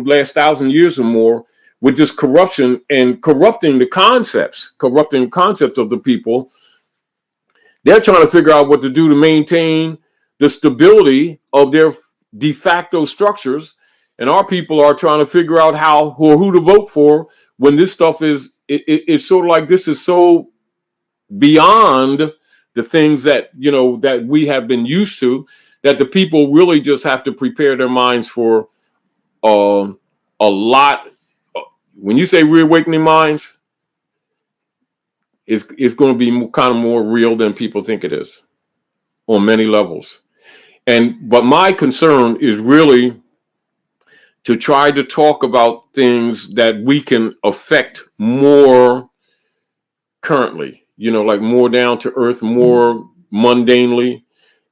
last 1,000 years or more with this corruption and corrupting the concepts of the people. They're trying to figure out what to do to maintain the stability of their de facto structures. And our people are trying to figure out how or who to vote for when this stuff is sort of like this is so beyond the things that that we have been used to, that the people really just have to prepare their minds for uh, a lot. When you say reawakening minds, it's going to be kind of more real than people think it is on many levels. But my concern is really to try to talk about things that we can affect more currently, like more down to earth, more mundanely,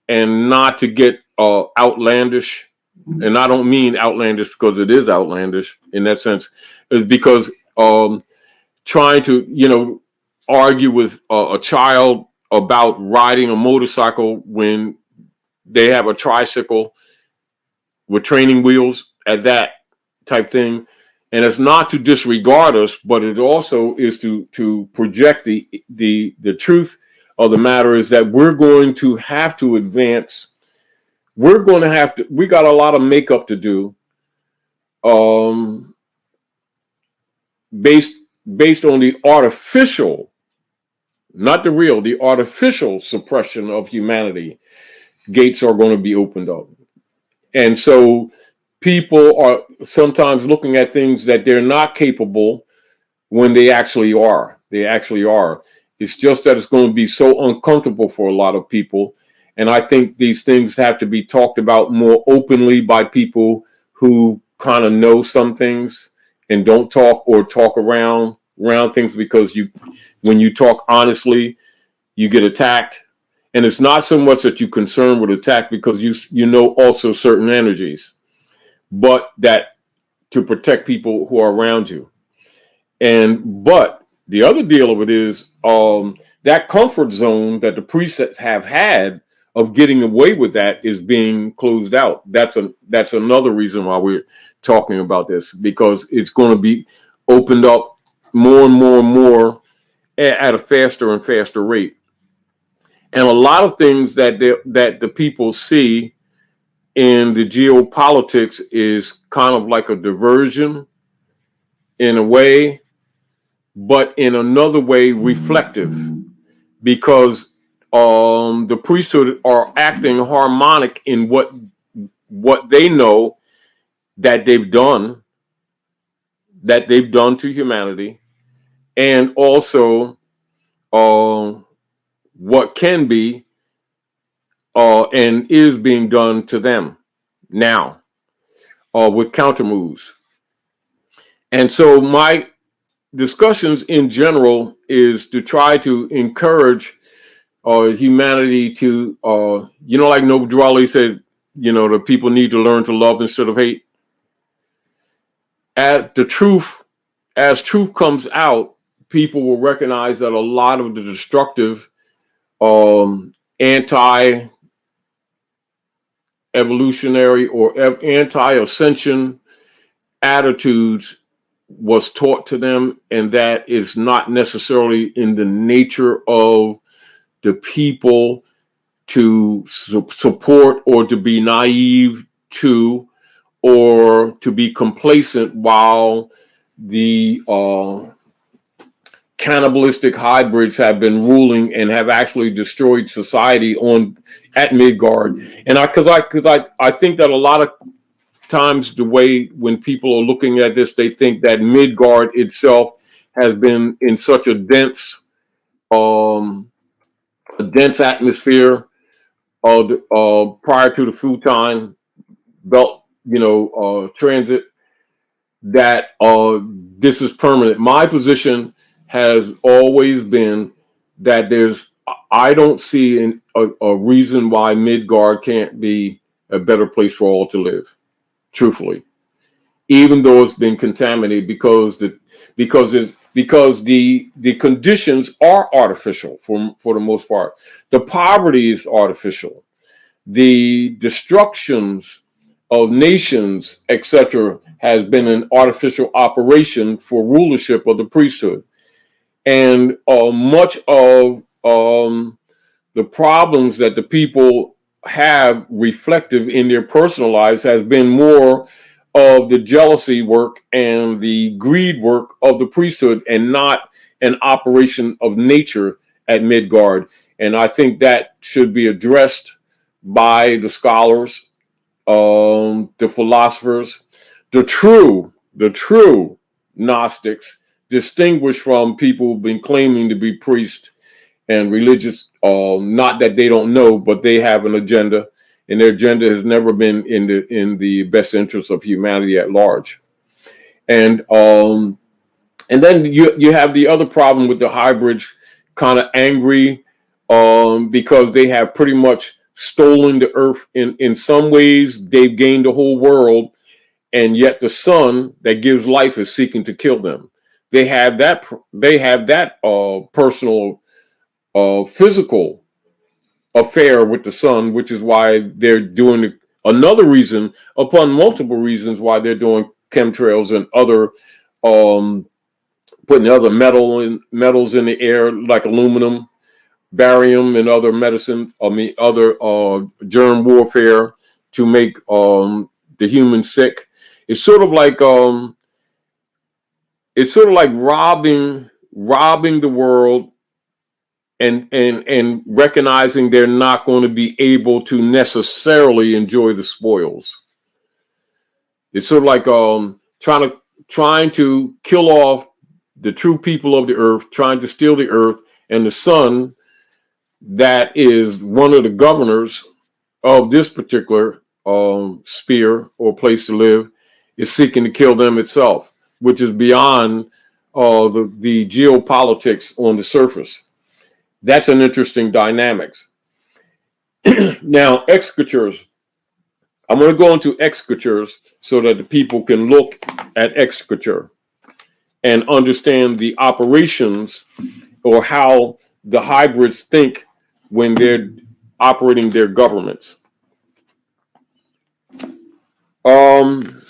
and not to get outlandish. And I don't mean outlandish because it is outlandish in that sense, is because trying to, argue with a child about riding a motorcycle when they have a tricycle with training wheels at that type thing. And it's not to disregard us, but it also is to project the truth of the matter is that we're going to have to advance. We're going to have to. We got a lot of makeup to do, um, based based on the artificial, not the real, the artificial suppression of humanity. Gates are going to be opened up, and so people are sometimes looking at things that they're not capable when they actually are. They actually are. It's just that it's going to be so uncomfortable for a lot of people. And I think these things have to be talked about more openly by people who kind of know some things and don't talk or talk around things, because when you talk honestly, you get attacked. And it's not so much that you're concerned with attack because you know also certain energies, but that to protect people who are around you. But the other deal of it is that comfort zone that the priests have had of getting away with that is being closed out. That's another reason why we're talking about this, because it's going to be opened up more and more and more at a faster and faster rate. And a lot of things that the people see in the geopolitics is kind of like a diversion in a way, but in another way reflective, because the priesthood are acting harmonic in what they know that they've done to humanity, and also what can be and is being done to them now with counter moves. And so my discussions in general is to try to encourage humanity to, like Noble Drew Ali said, the people need to learn to love instead of hate. As truth comes out, people will recognize that a lot of the destructive, anti-evolutionary or anti-ascension attitudes was taught to them, and that is not necessarily in the nature of the people to support, or to be naive to, or to be complacent while the cannibalistic hybrids have been ruling and have actually destroyed society at Midgard. And I think that a lot of times the way when people are looking at this, they think that Midgard itself has been in such um, a dense atmosphere prior to the Futon belt, transit, that this is permanent. My position has always been that I don't see a reason why Midgard can't be a better place for all to live, truthfully, even though it's been contaminated, because the conditions are artificial for the most part. The poverty is artificial. The destructions of nations, etc., has been an artificial operation for rulership of the priesthood. And much of the problems that the people have reflective in their personal lives has been more of the jealousy work and the greed work of the priesthood, and not an operation of nature at Midgard. And I think that should be addressed by the scholars, the philosophers, the true Gnostics, distinguished from people who've been claiming to be priests and religious. Not that they don't know, but they have an agenda, and their agenda has never been in the best interest of humanity at large. And then you have the other problem with the hybrids, kind of angry, because they have pretty much stolen the earth. In some ways, they've gained the whole world, and yet the sun that gives life is seeking to kill them. They have that. They have that personal, physical affair with the sun, which is why they're doing another reason upon multiple reasons why they're doing chemtrails and other, um, putting other metals in the air like aluminum, barium, and other medicines. I mean, other germ warfare to make the human sick. It's sort of like robbing the world, and recognizing they're not going to be able to necessarily enjoy the spoils. It's sort of like trying to kill off the true people of the earth, trying to steal the earth, and the sun, that is one of the governors of this particular sphere or place to live, is seeking to kill them itself, which is beyond the geopolitics on the surface. That's an interesting dynamics. Now, executures. I'm going to go into executures so that the people can look at executure and understand the operations, or how the hybrids think when they're operating their governments. Um,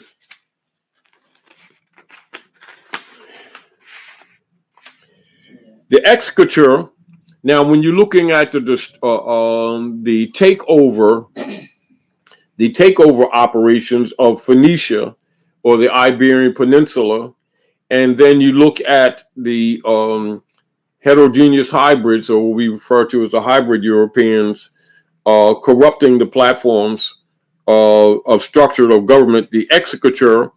the executure. Now, when you're looking at the takeover operations of Phoenicia or the Iberian Peninsula, and then you look at the heterogeneous hybrids, or what we refer to as the hybrid Europeans, corrupting the platforms of structure of government. The executure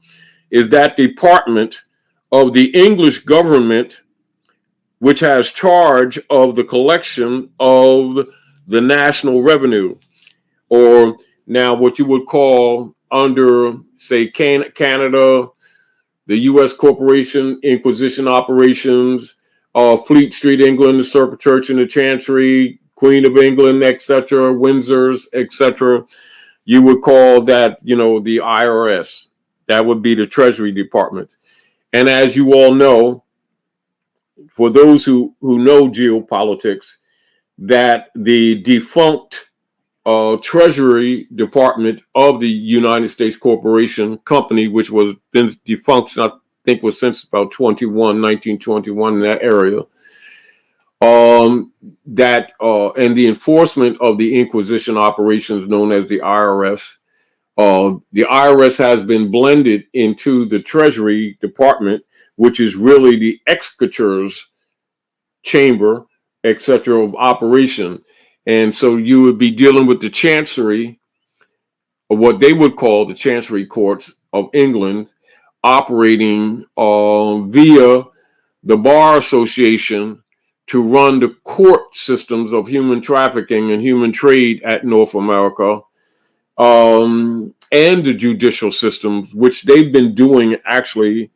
is that department of the English government which has charge of the collection of the national revenue, or now what you would call under, say, Canada, the U.S. Corporation Inquisition operations, Fleet Street, England, the Circuit Church and the Chancery, Queen of England, etc., Windsor's, etc. You would call that, the IRS. That would be the Treasury Department. And as you all know, for those who know geopolitics, that the defunct Treasury Department of the United States Corporation Company, which was been defunct, I think, was since about 1921, in that area. That and the enforcement of the Inquisition operations known as the IRS. The IRS has been blended into the Treasury Department, which is really the executors chamber, etc., of operation. And so you would be dealing with the Chancery, or what they would call the Chancery Courts of England, operating via the Bar Association to run the court systems of human trafficking and human trade at North America, and the judicial systems, which they've been doing actually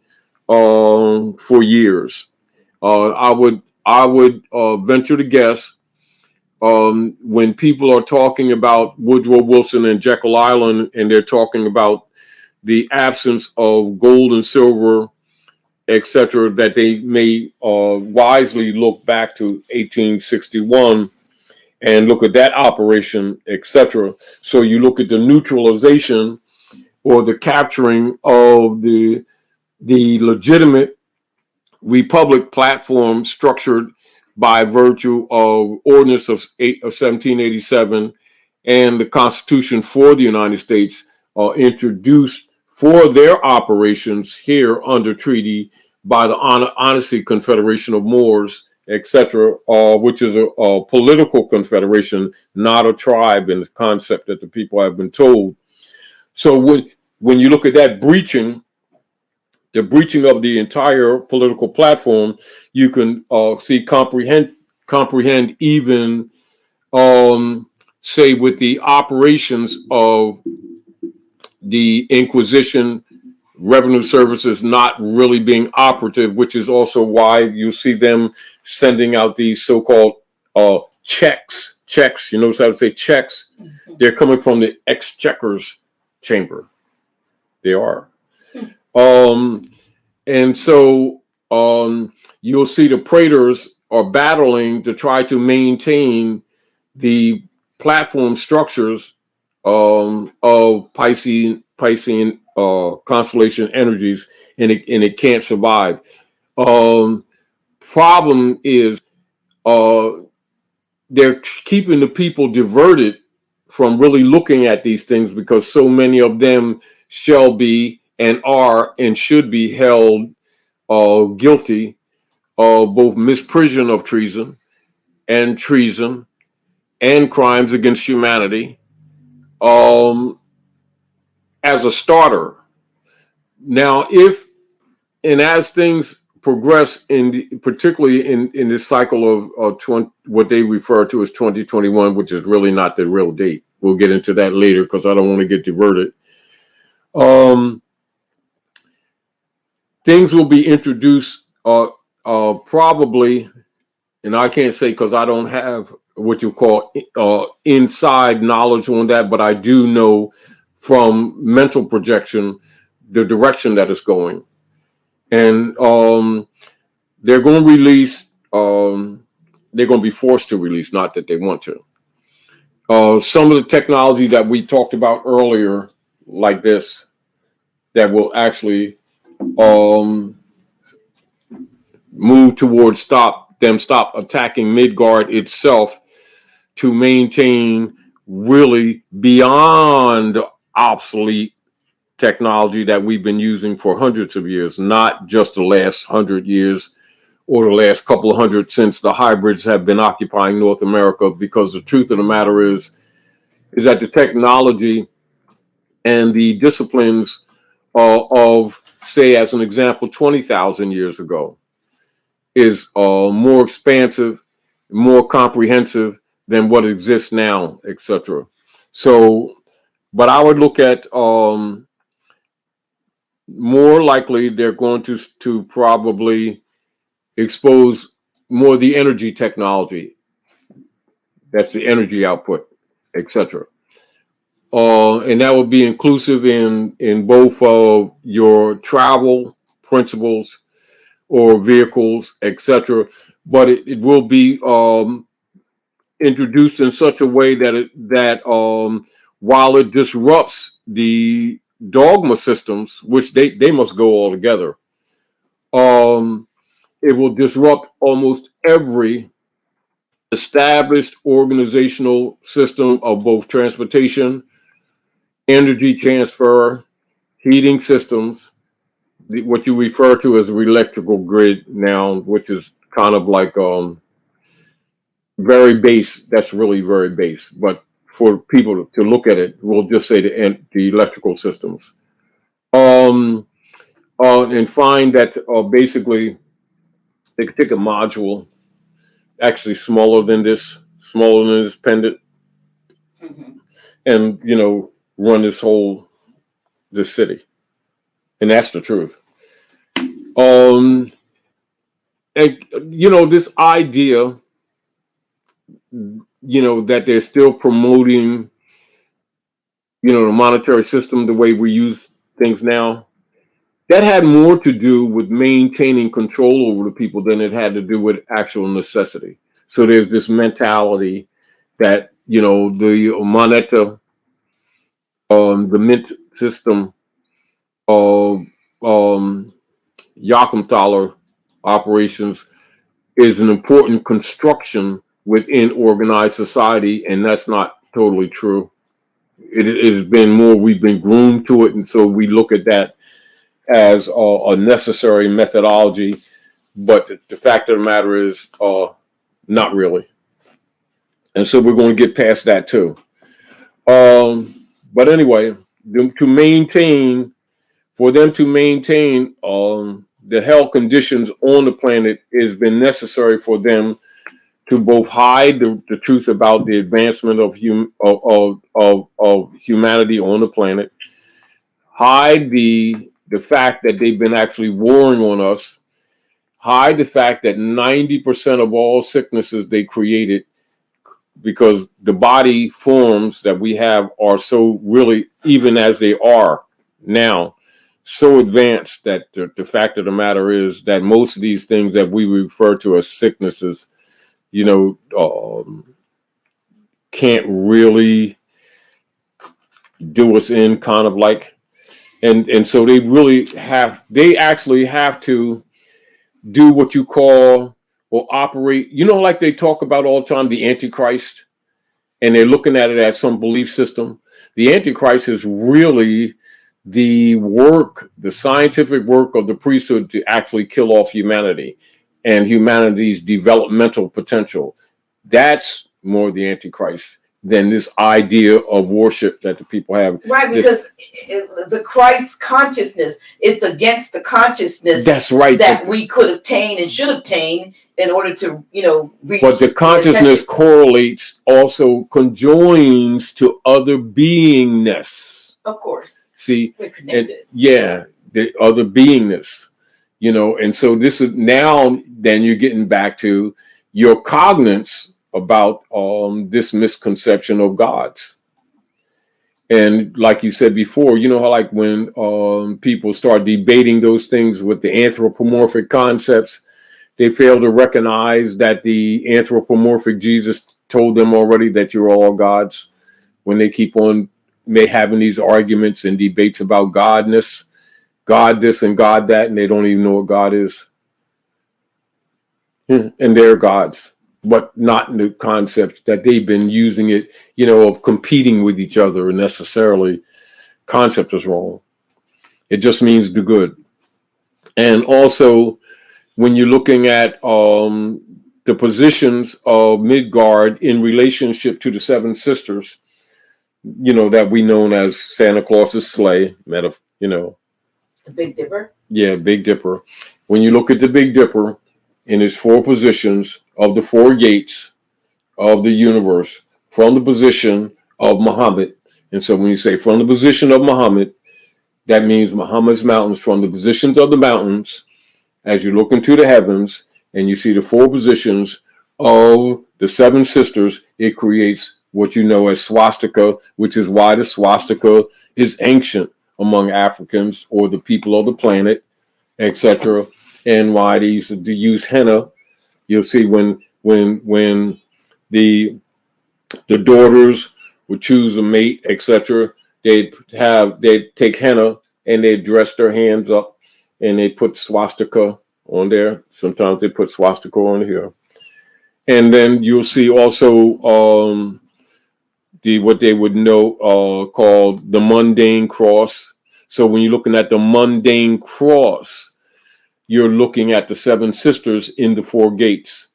for years. I would venture to guess, when people are talking about Woodrow Wilson and Jekyll Island, and they're talking about the absence of gold and silver, etc., that they may wisely look back to 1861 and look at that operation, etc. So you look at the neutralization or the capturing of the legitimate republic platform structured by virtue of Ordinance of 1787 and the Constitution for the United States introduced for their operations here under treaty by the Honesty Confederation of Moors, etc., which is a political confederation, not a tribe in the concept that the people have been told. So when you look at that breaching, the breaching of the entire political platform, you can see comprehend even say with the operations of the Inquisition, revenue services not really being operative, which is also why you see them sending out these so-called checks. Checks, you notice how to say checks? They're coming from the exchequer's chamber. They are. And so you'll see the praetors are battling to try to maintain the platform structures of Piscean constellation energies, and it can't survive. Problem is uh, they're keeping the people diverted from really looking at these things because so many of them shall be and are and should be held guilty of both misprision of treason and crimes against humanity um, as a starter. Now, if and as things progress particularly in this cycle of 20, what they refer to as 2021, which is really not the real date. We'll get into that later because I don't want to get diverted. Um, Things will be introduced probably, and I can't say because I don't have what you call inside knowledge on that, but I do know from mental projection the direction that it's going. And they're going to release, they're going to be forced to release, not that they want to. Some of the technology that we talked about earlier, like this, that will actually um, move towards stop attacking Midgard itself to maintain really beyond obsolete technology that we've been using for hundreds of years, not just the last 100 years or the last couple of hundred since the hybrids have been occupying North America. Because the truth of the matter is that the technology and the disciplines of, say, as an example, 20,000 years ago is more expansive, more comprehensive than what exists now, etc. So, but I would look at more likely they're going to probably expose more of the energy technology. That's the energy output, etc. And that would be inclusive in both of your travel principles or vehicles, etc. But it will be introduced in such a way that while it disrupts the dogma systems, which they must go all together, um, it will disrupt almost every established organizational system of both transportation, energy transfer, heating systems, what you refer to as the electrical grid now, which is kind of like very base. That's really very base. But for people to look at it, we'll just say the electrical systems. Um, and find that basically they could take a module, actually smaller than this pendant, and run this city. And that's the truth. Um, and this idea, that they're still promoting, the monetary system the way we use things now. That had more to do with maintaining control over the people than it had to do with actual necessity. So there's this mentality that the moneta, the mint system of Yakimthaler operations is an important construction within organized society, and that's not totally true. It has been more, we've been groomed to it, and so we look at that as a necessary methodology. But the fact of the matter is, not really. And so we're going to get past that too. But anyway, to maintain, for them to maintain the health conditions on the planet, has been necessary for them to both hide the truth about the advancement of humanity on the planet, hide the fact that they've been actually warring on us, hide the fact that 90% of all sicknesses they created, because the body forms that we have are so, really, even as they are now, so advanced that the fact of the matter is that most of these things that we refer to as sicknesses, you know, can't really do us in, kind of like, and so they actually have to do what you call, or operate, like they talk about all the time, the Antichrist, and they're looking at it as some belief system. The Antichrist is really the scientific work of the priesthood to actually kill off humanity and humanity's developmental potential. That's more the Antichrist than this idea of worship that the people have. Right, because the Christ consciousness, it's against the consciousness, that's right, that we could obtain and should obtain in order to, reach. But the consciousness correlates, also conjoins to other beingness. Of course. See, we're connected. The other beingness, and so this is now, then you're getting back to your cognizance about this misconception of gods. And like you said before, how like when people start debating those things with the anthropomorphic concepts, they fail to recognize that the anthropomorphic Jesus told them already that you're all gods. When they keep on having these arguments and debates about godness, God this and God that, and they don't even know what God is. And they're gods, but not in the concept that they've been using it, of competing with each other necessarily. Concept is wrong. It just means the good. And also, when you're looking at the positions of Midgard in relationship to the seven sisters, that we know as Santa Claus's sleigh, The Big Dipper? Yeah, Big Dipper. When you look at the Big Dipper in his four positions of the four gates of the universe, from the position of Muhammad, and so when you say from the position of Muhammad, that means Muhammad's mountains, from the positions of the mountains, as you look into the heavens and you see the four positions of the seven sisters, it creates what you know as swastika, which is why the swastika is ancient among Africans or the people of the planet, etc. And why they used to use henna. You'll see when the daughters would choose a mate, etc. They'd take henna and they'd dress their hands up and they put swastika on there. Sometimes they put swastika on here. And then you'll see also what they would know called the mundane cross. So when you're looking at the mundane cross, you're looking at the seven sisters in the four gates.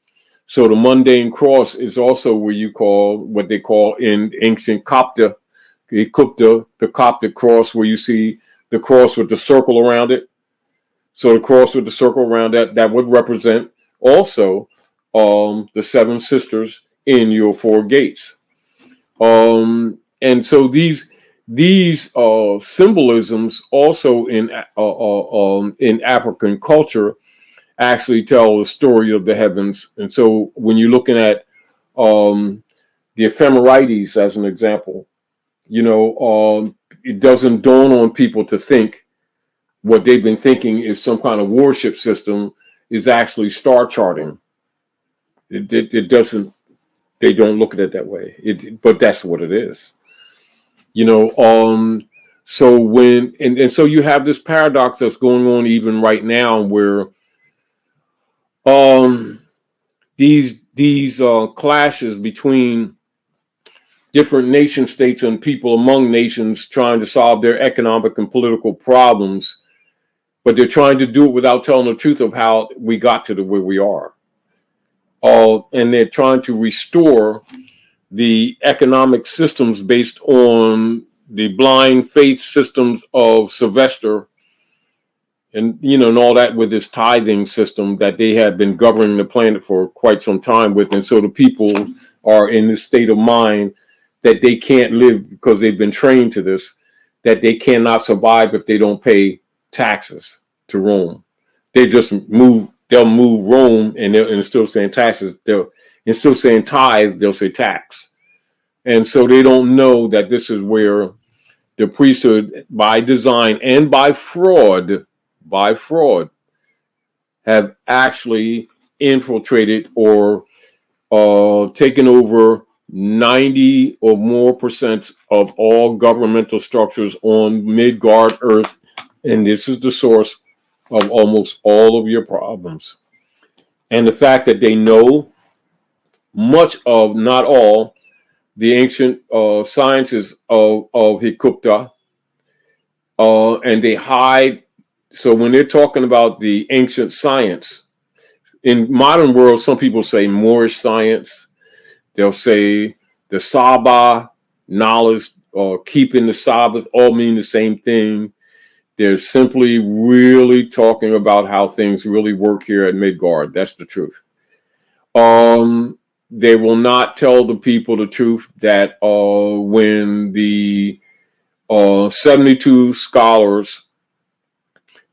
So the mundane cross is also where you call, what they call in ancient Coptic, the Coptic cross, where you see the cross with the circle around it. So the cross with the circle around that would represent also the seven sisters in your four gates. And so these symbolisms also in African culture actually tell the story of the heavens. And so when you're looking at the ephemerides as an example, it doesn't dawn on people to think what they've been thinking is some kind of worship system is actually star charting. It doesn't, they don't look at it that way. But that's what it is. So and so you have this paradox that's going on even right now, where um, these clashes between different nation states and people among nations trying to solve their economic and political problems, but they're trying to do it without telling the truth of how we got to the where we are. And they're trying to restore the economic systems based on the blind faith systems of Sylvester, and and all that, with this tithing system that they had been governing the planet for quite some time with. And so the people are in this state of mind that they can't live, because they've been trained to this, that they cannot survive if they don't pay taxes to Rome. They'll move Rome, and instead of saying taxes, they'll, instead of saying tithe, they'll say tax. And so they don't know that this is where the priesthood, by design and by fraud, have actually infiltrated or taken over 90 or more percent of all governmental structures on Midgard Earth. And this is the source of almost all of your problems. And the fact that they know much of, not all, the ancient sciences of Hikupta, and they hide. So when they're talking about the ancient science, in modern world, some people say Moorish science. They'll say the Saba knowledge or keeping the Sabbath all mean the same thing. They're simply really talking about how things really work here at Midgard. That's the truth. They will not tell the people the truth that when the 72 scholars,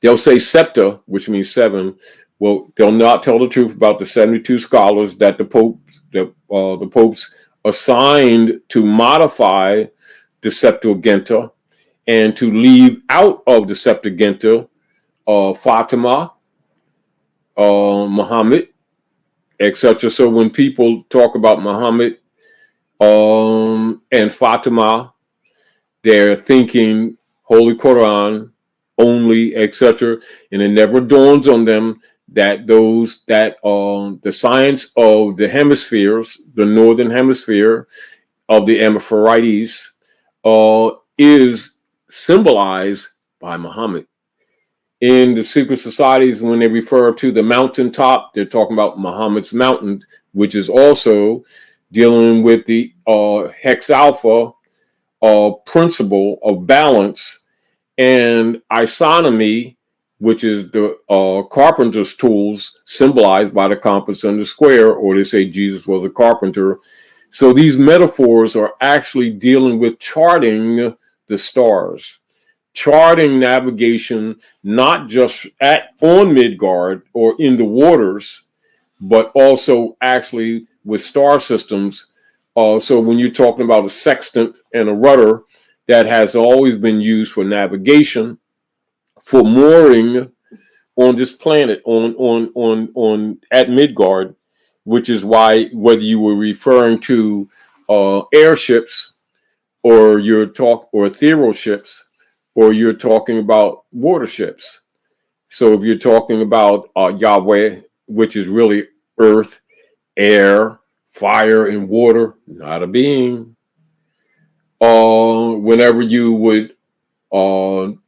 they'll say septa, which means seven. Well, they'll not tell the truth about the 72 scholars that the popes assigned to modify the Septuaginta, and to leave out of the Septuaginta Fatima, Muhammad, etc. So when people talk about Muhammad and Fatima, they're thinking Holy Quran only, etc. And it never dawns on them that the science of the hemispheres, the northern hemisphere of the Amaphorites, is symbolized by Muhammad. In the secret societies, when they refer to the mountaintop, they're talking about Muhammad's mountain, which is also dealing with the hex alpha principle of balance and isonomy, which is the carpenter's tools symbolized by the compass and the square, or they say Jesus was a carpenter. So these metaphors are actually dealing with charting the stars, charting navigation, not just on Midgard or in the waters, but also actually with star systems. So when you're talking about a sextant and a rudder, that has always been used for navigation, for mooring on this planet, on at Midgard, which is why, whether you were referring to airships, or or ethereal ships, or you're talking about water ships. So if you're talking about Yahweh, which is really earth, air, fire, and water, not a being. Whenever you would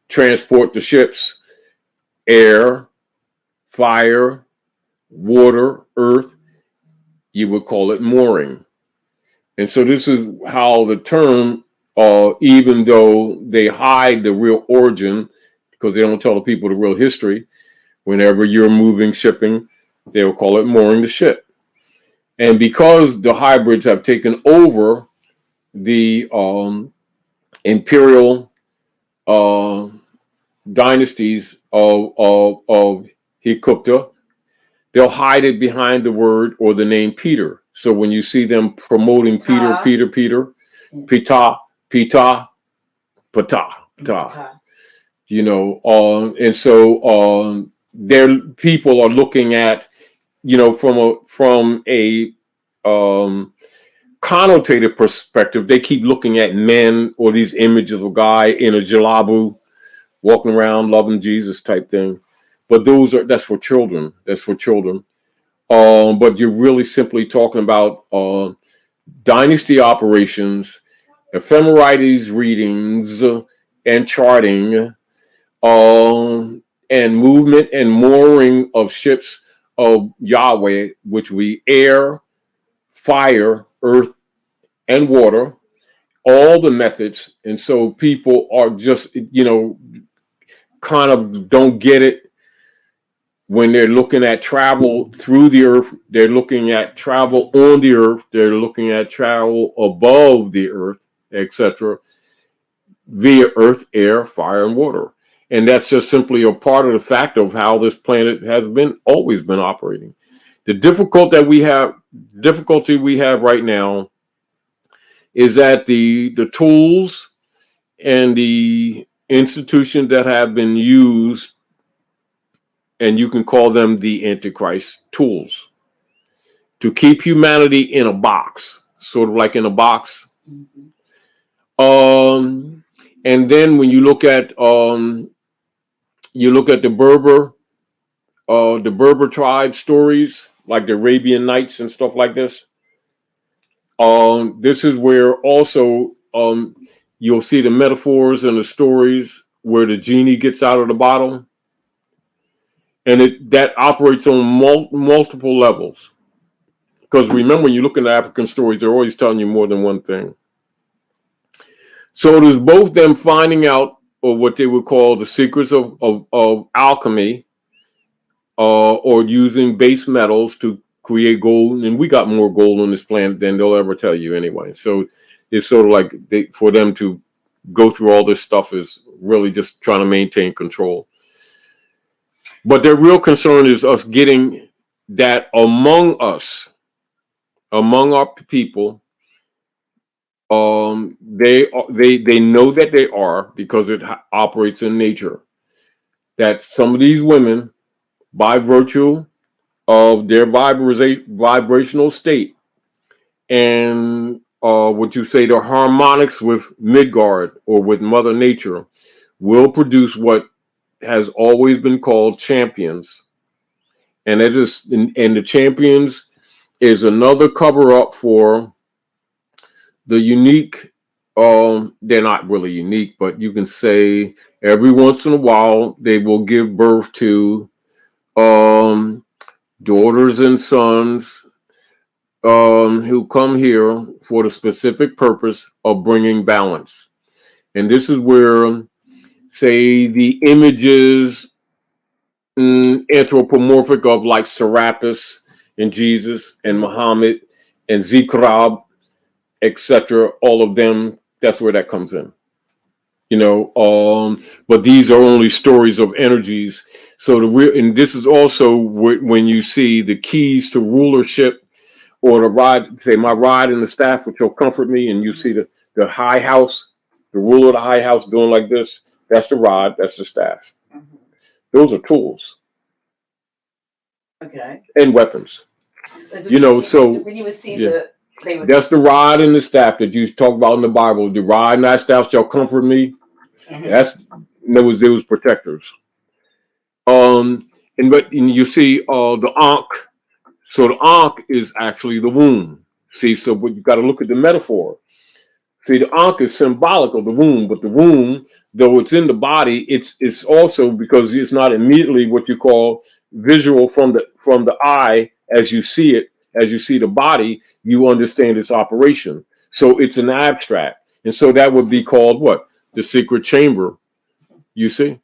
transport the ships, air, fire, water, earth, you would call it mooring. And so this is how the term, even though they hide the real origin, because they don't tell the people the real history, whenever you're moving shipping, they'll call it mooring the ship. And because the hybrids have taken over the imperial dynasties of Hikupta, they'll hide it behind the word or the name Peter. So when you see them promoting Peter, Peter, Pita, Pita, Pata, Pata, and so their people are looking at, from a connotative perspective, they keep looking at men or these images of a guy in a jalabu walking around loving Jesus type thing. But that's for children. That's for children. But you're really simply talking about dynasty operations, ephemerides readings, and charting, and movement and mooring of ships of Yahweh, which we air, fire, earth, and water, all the methods. And so people are just, kind of don't get it when they're looking at travel through the earth. They're looking at travel on the earth. They're looking at travel above the earth, etc., via earth, air, fire, and water. And that's just simply a part of the fact of how this planet has been always been operating. The difficulty we have right now is that the tools and the institutions that have been used, and you can call them the Antichrist tools, to keep humanity in a box, sort of like in a box. And then when you look at the Berber tribe stories, like the Arabian Nights and stuff like this. This is where also you'll see the metaphors and the stories where the genie gets out of the bottle, and that operates on multiple levels. Because remember, when you look into African stories, they're always telling you more than one thing. So there's both them finding out, or what they would call the secrets of alchemy, or using base metals to create gold. And we got more gold on this planet than they'll ever tell you anyway. So it's sort of like for them to go through all this stuff is really just trying to maintain control. But their real concern is us getting that among us, among our people. They know that they are, because it operates in nature, that some of these women, by virtue of their vibrational state, and what you say, the harmonics with Midgard or with Mother Nature, will produce what has always been called champions. And the champions is another cover up for the unique. They're not really unique, but you can say every once in a while they will give birth to um, daughters and sons who come here for the specific purpose of bringing balance. And this is where, say, the images anthropomorphic of like Serapis and Jesus and Muhammad and Zikrab, etc., all of them, that's where that comes in. But these are only stories of energies. So and this is also when you see the keys to rulership, or the rod, say my rod and the staff which will comfort me, and you see the high house, the ruler of the high house doing like this. That's the rod, that's the staff. Those are tools. Okay. And weapons. So when you would see that's the rod and the staff that you talk about in the Bible. The rod and that staff shall comfort me. That's there was protectors. And you see the Ankh. So the Ankh is actually the womb. See, so but you got to look at the metaphor. See, the Ankh is symbolic of the womb, but the womb, though it's in the body, it's also, because it's not immediately what you call visual from the eye as you see it, as you see the body, you understand its operation. So it's an abstract, and so that would be called what? The secret chamber. You see,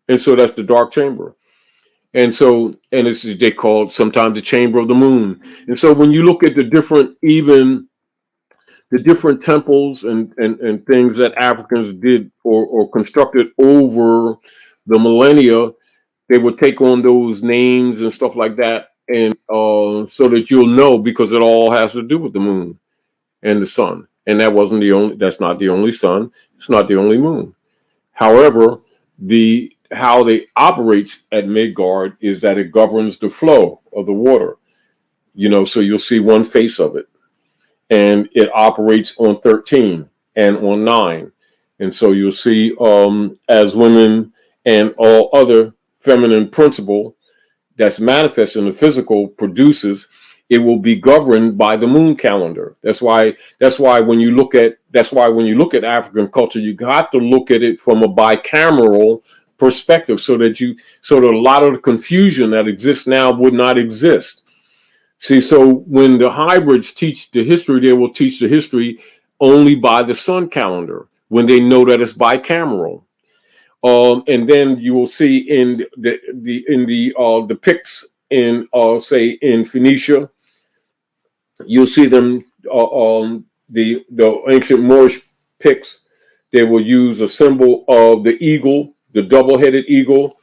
and so that's the dark chamber. And so, and it's they called sometimes the chamber of the moon. And so when you look at even the different temples and things that Africans did or constructed over the millennia, they would take on those names and stuff like that. And so that you'll know, because it all has to do with the moon and the sun. And that's not the only sun. It's not the only moon. However, how they operate at Midgard is that it governs the flow of the water. So you'll see one face of it. and it operates on 13 and on 9. And so you'll see, as women and all other feminine principle that's manifest in the physical produces, it will be governed by the moon calendar. That's why when you look at African culture, you got to look at it from a bicameral perspective, so that a lot of the confusion that exists now would not exist. See, so when the hybrids teach the history, they will teach the history only by the sun calendar when they know that it's bicameral. And then you will see in the Picts in, say, in Phoenicia, you'll see them, the ancient Moorish Picts. They will use a symbol of the eagle, the double-headed eagle,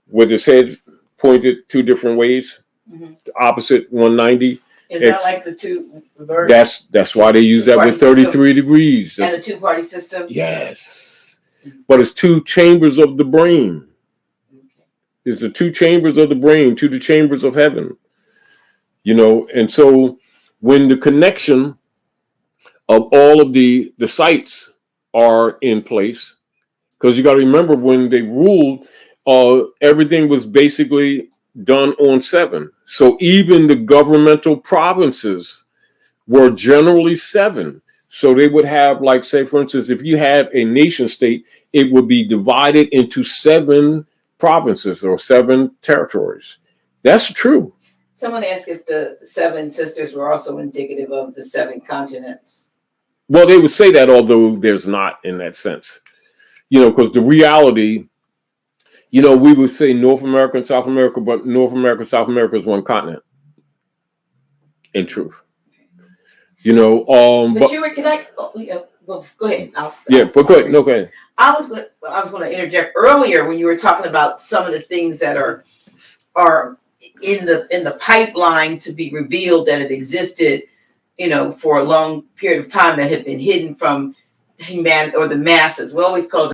with its head pointed two different ways, Mm-hmm. opposite 190. Is that like the two reverse? That's why they use that with 33 degrees. And the two-party system? Yes. But it's two chambers of the brain. Okay. It's the two chambers of the brain, to the chambers of heaven. And so when the connection of all of the sites are in place, because you got to remember, when they ruled, everything was basically done on 7. So even the governmental provinces were generally 7. So they would have, like, say, for instance, if you had a nation state, it would be divided into 7 provinces or 7 territories. That's true. Someone asked if the 7 sisters were also indicative of the 7 continents. Well, they would say that, although there's not in that sense. Because the reality, we would say North America and South America, but North America and South America is one continent, in truth. But you were, can I? Well, go ahead. But go ahead. No, go ahead. I was going to interject earlier when you were talking about some of the things that are in the pipeline to be revealed, that have existed, for a long period of time, that have been hidden from humanity or the masses. We always call